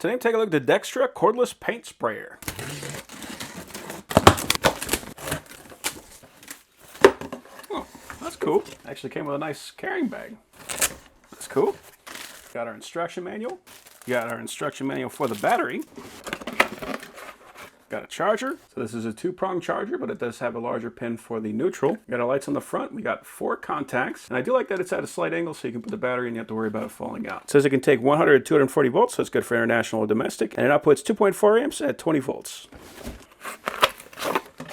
Today, take a look at the Dextra Cordless Paint Sprayer. Oh, that's cool. Actually came with a nice carrying bag. That's cool. Got our instruction manual. Got our instruction manual for the battery. Got a charger. So this is a 2-prong charger, but it does have a larger pin for the neutral. We got our lights on the front. We got 4 contacts. And I do like that it's at a slight angle so you can put the battery and you have to worry about it falling out. It says it can take 100 to 240 volts, so it's good for international or domestic. And it outputs 2.4 amps at 20 volts.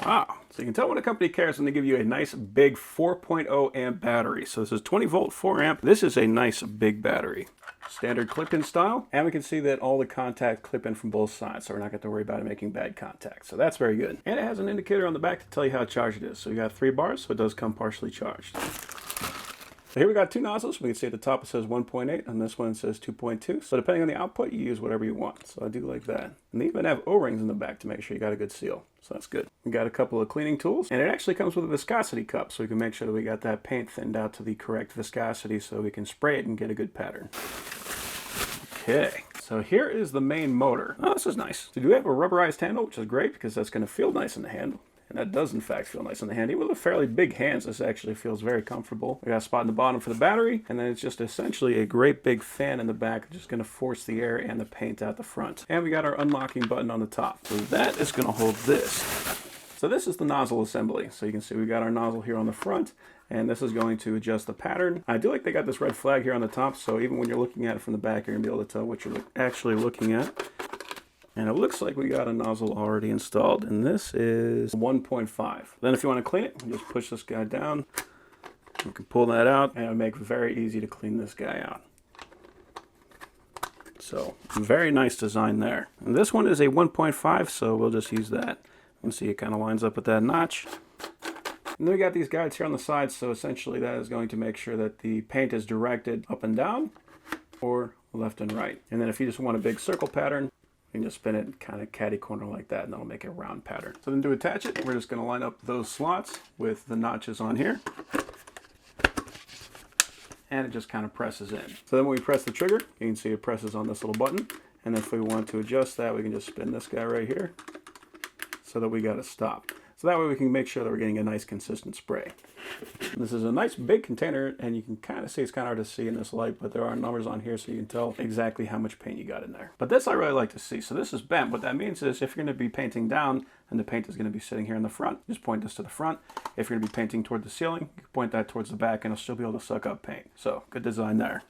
Wow. So you can tell when a company cares when they give you a nice big 4.0 amp battery. So this is 20 volt, 4 amp. This is a nice big battery. Standard clip-in style, and we can see that all the contacts clip in from both sides, so we're not going to worry about it making bad contact. So that's very good. And it has an indicator on the back to tell you how charged it is. So you got 3 bars, so it does come partially charged. So here we got 2 nozzles. We can see at the top it says 1.8, and this one says 2.2. So depending on the output, you use whatever you want. So I do like that. And they even have O-rings in the back to make sure you got a good seal. So that's good. We got a couple of cleaning tools, and it actually comes with a viscosity cup, so we can make sure that we got that paint thinned out to the correct viscosity so we can spray it and get a good pattern. Okay, so here is the main motor. Oh, this is nice. So do we have a rubberized handle, which is great because that's going to feel nice in the hand. And that does, in fact, feel nice in the hand. Even with fairly big hands, this actually feels very comfortable. We got a spot in the bottom for the battery, and then it's just essentially a great big fan in the back, just going to force the air and the paint out the front. And we got our unlocking button on the top. So that is going to hold this. So this is the nozzle assembly. So you can see we got our nozzle here on the front, and this is going to adjust the pattern. I do like they got this red flag here on the top, so even when you're looking at it from the back, you're going to be able to tell what you're actually looking at. And it looks like we got a nozzle already installed, and this is 1.5. Then if you want to clean it, you just push this guy down. You can pull that out, and it'll make it very easy to clean this guy out. So, very nice design there. And this one is a 1.5, so we'll just use that. You can see it kind of lines up with that notch. And then we got these guides here on the sides, so essentially that is going to make sure that the paint is directed up and down or left and right. And then if you just want a big circle pattern, you can just spin it kind of catty corner like that, and that'll make a round pattern. So then to attach it, we're just going to line up those slots with the notches on here. And it just kind of presses in. So then when we press the trigger, you can see it presses on this little button. And then if we want to adjust that, we can just spin this guy right here so that we got to stop. So that way we can make sure that we're getting a nice consistent spray. This is a nice big container, and you can kind of see, it's kind of hard to see in this light, but there are numbers on here so you can tell exactly how much paint you got in there. But this I really like to see. So this is bent. What that means is if you're going to be painting down and the paint is going to be sitting here in the front, just point this to the front. If you're going to be painting toward the ceiling, you can point that towards the back and it'll still be able to suck up paint. So good design there.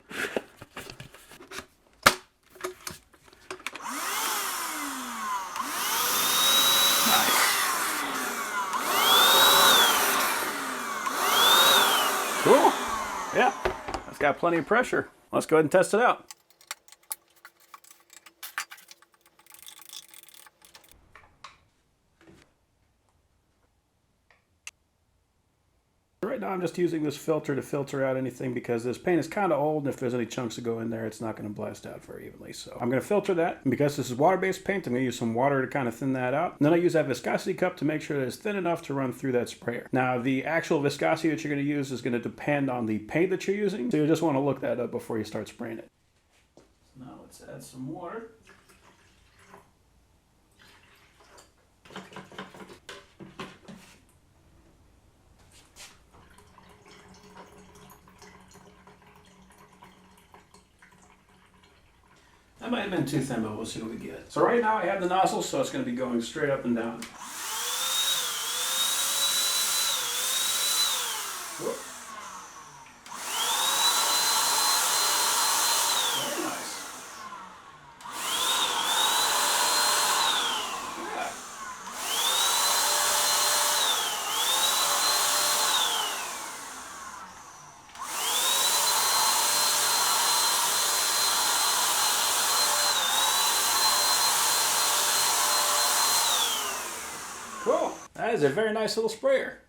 Cool. Yeah, that's got plenty of pressure. Let's go ahead and test it out. Right now I'm just using this filter to filter out anything because this paint is kind of old, and if there's any chunks that go in there, it's not going to blast out very evenly. So I'm going to filter that, and because this is water-based paint, I'm going to use some water to kind of thin that out. And then I use that viscosity cup to make sure that it's thin enough to run through that sprayer. Now the actual viscosity that you're going to use is going to depend on the paint that you're using, so you just want to look that up before you start spraying it. So now let's add some water. That might have been too thin, but we'll see what we get. So right now I have the nozzle, so it's going to be going straight up and down. Whoop. Very nice. Yeah. Cool. That is a very nice little sprayer.